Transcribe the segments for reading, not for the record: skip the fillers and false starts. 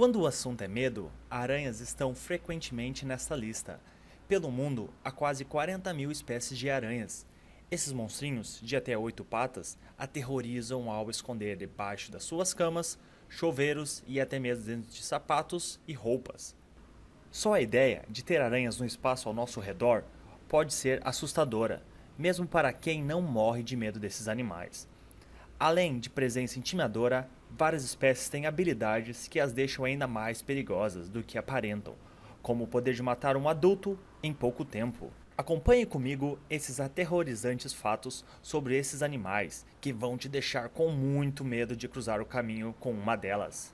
Quando o assunto é medo, aranhas estão frequentemente nesta lista. Pelo mundo, há quase 40 mil espécies de aranhas. Esses monstrinhos, de até 8 patas, aterrorizam ao esconder debaixo das suas camas, chuveiros e até mesmo dentro de sapatos e roupas. Só a ideia de ter aranhas no espaço ao nosso redor pode ser assustadora, mesmo para quem não morre de medo desses animais. Além de presença intimidadora, várias espécies têm habilidades que as deixam ainda mais perigosas do que aparentam, como o poder de matar um adulto em pouco tempo. Acompanhe comigo esses aterrorizantes fatos sobre esses animais que vão te deixar com muito medo de cruzar o caminho com uma delas.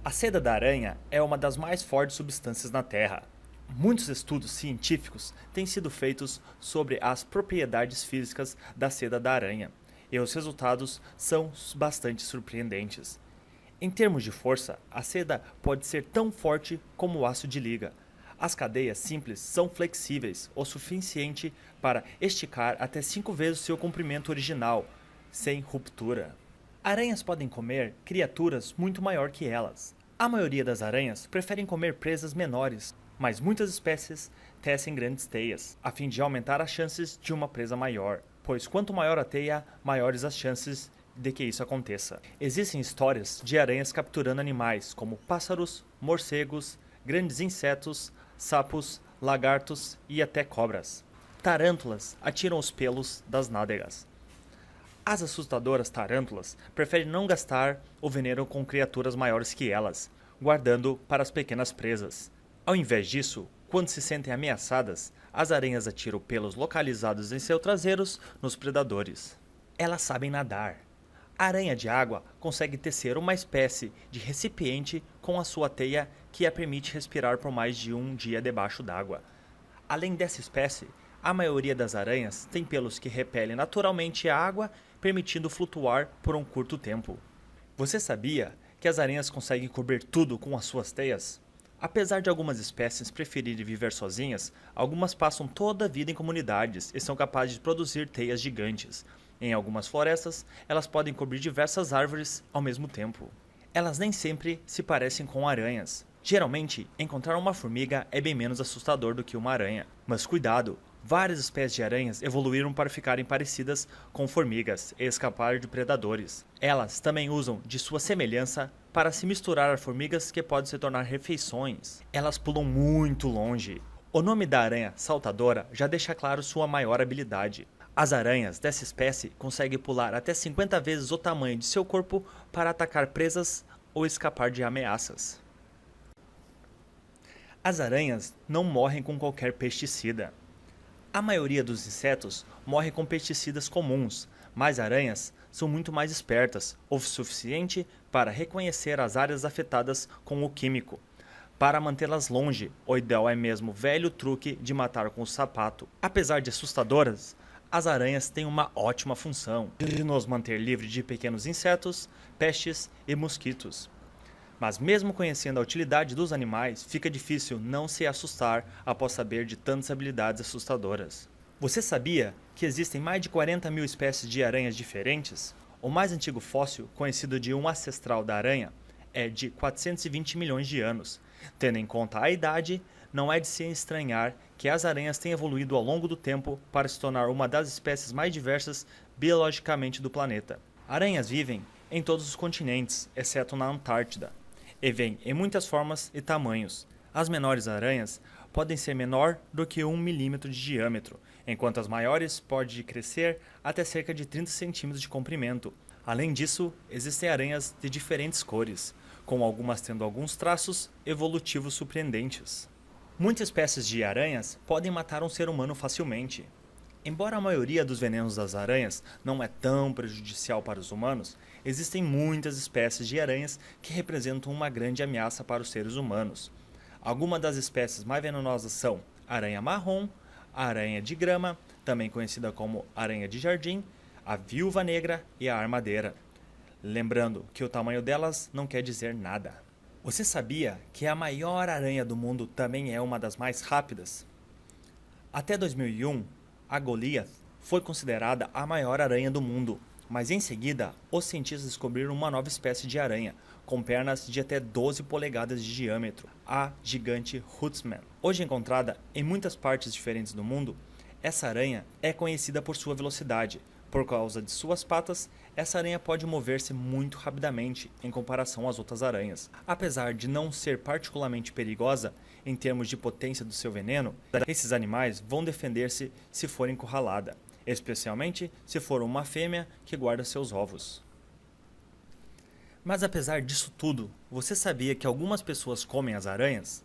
A seda da aranha é uma das mais fortes substâncias na Terra. Muitos estudos científicos têm sido feitos sobre as propriedades físicas da seda da aranha, e os resultados são bastante surpreendentes. Em termos de força, a seda pode ser tão forte como o aço de liga. As cadeias simples são flexíveis o suficiente para esticar até 5 vezes seu comprimento original, sem ruptura. Aranhas podem comer criaturas muito maior que elas. A maioria das aranhas preferem comer presas menores, mas muitas espécies tecem grandes teias, a fim de aumentar as chances de uma presa maior, pois quanto maior a teia, maiores as chances de que isso aconteça. Existem histórias de aranhas capturando animais como pássaros, morcegos, grandes insetos, sapos, lagartos e até cobras. Tarântulas atiram os pelos das nádegas. As assustadoras tarântulas preferem não gastar o veneno com criaturas maiores que elas, guardando para as pequenas presas. Ao invés disso, quando se sentem ameaçadas, as aranhas atiram pelos localizados em seus traseiros nos predadores. Elas sabem nadar. A aranha de água consegue tecer uma espécie de recipiente com a sua teia que a permite respirar por mais de um dia debaixo d'água. Além dessa espécie, a maioria das aranhas tem pelos que repelem naturalmente a água, permitindo flutuar por um curto tempo. Você sabia que as aranhas conseguem cobrir tudo com as suas teias? Apesar de algumas espécies preferirem viver sozinhas, algumas passam toda a vida em comunidades e são capazes de produzir teias gigantes. Em algumas florestas, elas podem cobrir diversas árvores ao mesmo tempo. Elas nem sempre se parecem com aranhas. Geralmente, encontrar uma formiga é bem menos assustador do que uma aranha. Mas cuidado! Várias espécies de aranhas evoluíram para ficarem parecidas com formigas e escapar de predadores. Elas também usam de sua semelhança para se misturar a formigas que podem se tornar refeições. Elas pulam muito longe. O nome da aranha saltadora já deixa claro sua maior habilidade. As aranhas dessa espécie conseguem pular até 50 vezes o tamanho de seu corpo para atacar presas ou escapar de ameaças. As aranhas não morrem com qualquer pesticida. A maioria dos insetos morre com pesticidas comuns, mas aranhas são muito mais espertas o suficiente para reconhecer as áreas afetadas com o químico. Para mantê-las longe, o ideal é mesmo o velho truque de matar com o sapato. Apesar de assustadoras, as aranhas têm uma ótima função de nos manter livres de pequenos insetos, pestes e mosquitos. Mas mesmo conhecendo a utilidade dos animais, fica difícil não se assustar após saber de tantas habilidades assustadoras. Você sabia que existem mais de 40 mil espécies de aranhas diferentes? O mais antigo fóssil, conhecido de um ancestral da aranha, é de 420 milhões de anos. Tendo em conta a idade, não é de se estranhar que as aranhas tenham evoluído ao longo do tempo para se tornar uma das espécies mais diversas biologicamente do planeta. Aranhas vivem em todos os continentes, exceto na Antártida, e vêm em muitas formas e tamanhos. As menores aranhas podem ser menor do que 1 milímetro de diâmetro, enquanto as maiores podem crescer até cerca de 30 centímetros de comprimento. Além disso, existem aranhas de diferentes cores, com algumas tendo alguns traços evolutivos surpreendentes. Muitas espécies de aranhas podem matar um ser humano facilmente. Embora a maioria dos venenos das aranhas não é tão prejudicial para os humanos, existem muitas espécies de aranhas que representam uma grande ameaça para os seres humanos. Algumas das espécies mais venenosas são a aranha marrom, a aranha de grama, também conhecida como aranha de jardim, a viúva negra e a armadeira. Lembrando que o tamanho delas não quer dizer nada. Você sabia que a maior aranha do mundo também é uma das mais rápidas? Até 2001, a Goliath foi considerada a maior aranha do mundo, Mas em seguida, os cientistas descobriram uma nova espécie de aranha, com pernas de até 12 polegadas de diâmetro, a gigante Huntsman. Hoje encontrada em muitas partes diferentes do mundo, essa aranha é conhecida por sua velocidade. Por causa de suas patas, essa aranha pode mover-se muito rapidamente em comparação às outras aranhas. Apesar de não ser particularmente perigosa em termos de potência do seu veneno, esses animais vão defender-se se for encurralada, especialmente se for uma fêmea que guarda seus ovos. Mas apesar disso tudo, você sabia que algumas pessoas comem as aranhas?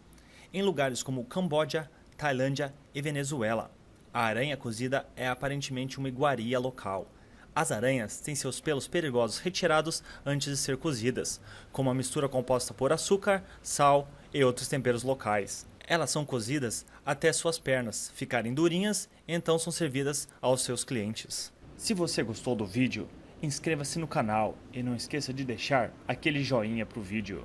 Em lugares como Camboja, Tailândia e Venezuela, a aranha cozida é aparentemente uma iguaria local. As aranhas têm seus pelos perigosos retirados antes de ser cozidas, com uma mistura composta por açúcar, sal e outros temperos locais. Elas são cozidas até suas pernas ficarem durinhas e então são servidas aos seus clientes. Se você gostou do vídeo, inscreva-se no canal e não esqueça de deixar aquele joinha pro vídeo.